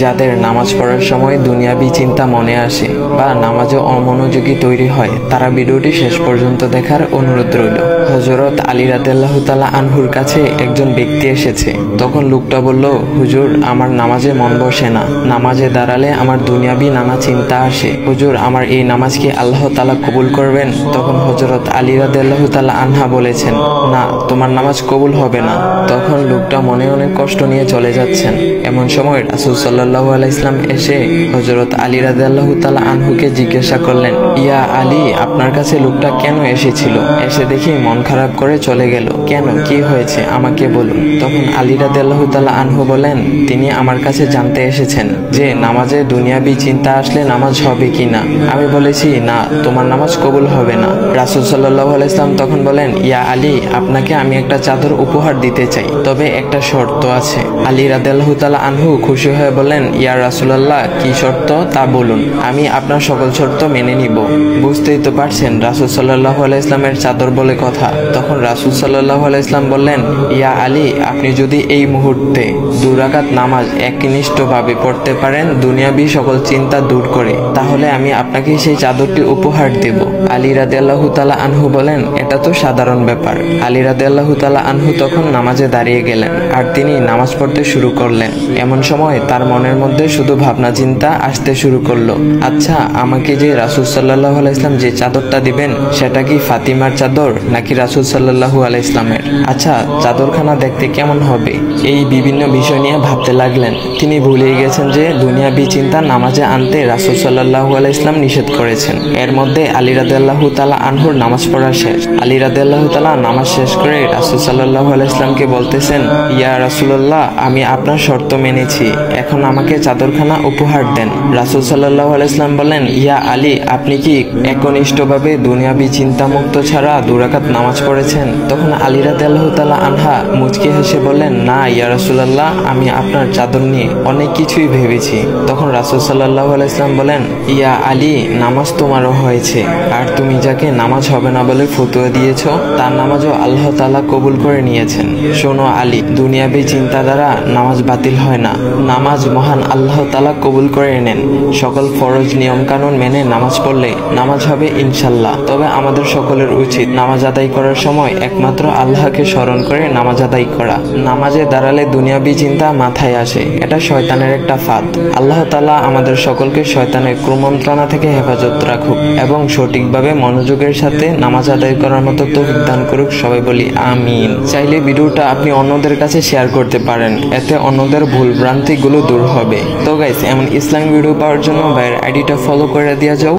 যাদের নামাজ পড়ার সময় দুনিয়াবি চিন্তা মনে আসে বা নামাজে অমনোযোগী তৈরি হয় তারা ভিডিওটি শেষ পর্যন্ত দেখার অনুরোধ রইল। হযরত আলী রাদিয়াল্লাহু তাআলা আনহুর কাছে একজন ব্যক্তি এসেছে। তখন লোকটা বলল, হুজুর, আমার নামাজে মন বসে না। নামাজে দাঁড়ালে আমার দুনিয়াবি নানা চিন্তা আসে। হুজুর, আমার এই নামাজ কি আল্লাহ তাআলা কবুল করবেন? তখন হযরত আলী রাদিয়াল্লাহু তাআলা আনহা বলেছেন, না, তোমার নামাজ কবুল হবে না। তখন লোকটা মনে অনেক কষ্ট নিয়ে চলে যাচ্ছেন। এমন সময় রাসূল সাল্লাল্লাহু আলাইহি ওয়াসাল্লাম এসে হযরত আলী রাদিয়াল্লাহু তাআলা আনহুকে জিজ্ঞাসা করলেন, ইয়া আলী, আপনার কাছে লোকটা কেন এসেছিল? এসে দেখি মন খারাপ করে চলে গেল। কেন, কি হয়েছে আমাকে বলুন। তখন আলী রাদিয়াল্লাহু তাআলা আনহু বলেন, তিনি আমার কাছে জানতে এসেছেন যে নামাজে দুনিয়াবি চিন্তা আসলে নামাজ হবে কিনা। আমি বলেছি, না, তোমার নামাজ কবুল হবে না। রাসূল সাল্লাল্লাহু আলাইহি ওয়াসাল্লাম তখন বলেন, ইয়া আলী, আপনাকে আমি একটা চাদর উপহার দিতে চাই, তবে একটা শর্ত আছে। আলী রাদিয়াল্লাহু তাআলা আনহু খুশি হয়ে বলেন, ইয়া রাসূলুল্লাহ, কি শর্ত তা বলুন, আমি আপনার সকল শর্ত মেনে নিব। বুঝতেই তো পারছেন রাসূল সাল্লাল্লাহু আলাইহি ওয়াসাল্লামের চাদর বলে কথা। তখন রাসূল সাল্লাল্লাহু আলাইহি ওয়াসাল্লাম বললেন, ইয়া আলী, আপনি যদি এই মুহূর্তে 2 রাকাত নামাজ একনিষ্ঠভাবে পড়তে পারেন দুনিয়াবি সকল চিন্তা দূর করে, তাহলে আমি আপনাকে সেই চাদরটি উপহার দেব। আলী রাদিয়াল্লাহু তাআলা আনহু বলেন, এটা তো সাধারণ ব্যাপার। আলী রাদিয়াল্লাহু তাআলা আনহু তখন নামাজে দাঁড়িয়ে গেলেন আর তিনি নামাজ পড়তে শুরু করলেন। এমন সময় তার মনের মধ্যে শুধু ভাবনা চিন্তা আসতে শুরু করলো, আচ্ছা, আমাকে যে রাসূল সাল্লাল্লাহু আলাইহি ওয়াসাল্লাম যে চাদরটা দিবেন সেটা কি ফাতিমার চাদর নাকি রাসূল সাল্লাল্লাহু আলাইহি ওয়াসাল্লামের? আচ্ছা, চাদরখানা দেখতে কেমন হবে? এই বিভিন্ন বিষয় নিয়ে ভাবতে লাগলেন। তিনি ভুলেই গেছেন যে দুনিয়াবি চিন্তা নামাজে আনতে রাসূল সাল্লাল্লাহু আলাইহি ওয়াসাল্লাম নিষেধ করেছেন। এর মধ্যে আলী রাদিয়াল্লাহু তাআলা আনহুর নামাজ পড়া শেষ। আলী রাদিয়াল্লাহু তাআলা নামাজ শেষ করে রাসূল সাল্লাল্লাহু আলাইহি ওয়াসাল্লামকে বলতেছেন, ইয়া রাসূলুল্লাহ, আমি আপনার শর্ত মেনেছি, এখন আমাকে চাদরখানা উপহার দেন। রাসূল সাল্লাল্লাহু আলাইহি ওয়াসাল্লাম বলেন, ইয়া আলী, আপনি কি একনিষ্ঠভাবে দুনিয়াবি চিন্তামুক্ত ছাড়া 2 রাকাত নামাজ পড়েছেন? তখন আলী রাদিয়াল্লাহু তাআলা আনহা মুচকি হেসে বললেন, না ইয়া রাসূলুল্লাহ, আমি আপনার চাদর নিয়ে অনেক কিছুই ভেবেছি। তখন রাসূল সাল্লাল্লাহু আলাইহি ওয়াসাল্লাম বলেন, ইয়া আলী, নামাজ তোমারও হয়েছে, আর তুমি যাকে নামাজ হবে না বলে ফতোয়া দিয়েছো তার নামাজও আল্লাহ তাআলা কবুল করে নিয়েছেন। শোনো আলী, দুনিয়াবি চিন্তা দ্বারা নামাজ বাতিল হয় না, নামাজ মহান আল্লাহ তাআলা কবুল করে নেন। সকল ফরজ নিয়ম কানুন মেনে নামাজ পড়লে নামাজ হবে ইনশাআল্লাহ। তবে আমাদের সকলের উচিত নামাজ আদায় করার সময় একমাত্র আল্লাহকে স্মরণ করে নামাজ আদায় করা। নামাজে দাঁড়ালে দুনিয়াবি চিন্তা মাথায় আসে, এটা শয়তানের একটা ফাঁদ। আল্লাহ তাআলা আমাদের সকলকে শয়তানের কুমন্ত্রণা থেকে হেফাজত রাখুক এবং সঠিকভাবে মনোযোগের সাথে নামাজ আদায় করার মতো তৌফিক দান করুক। সবাই বলি আমিন। চাইলে ভিডিওটা আপনি অন্যদের কাছে শেয়ার করতে পারেন, এতে অন্যদের ভুল ভ্রান্তিগুলো দূর হবে। তো গাইস, এমন ইসলামিক ভিডিও পাওয়ার জন্য ভাইয়ের আইডিটা ফলো করে দিয়ে যাও।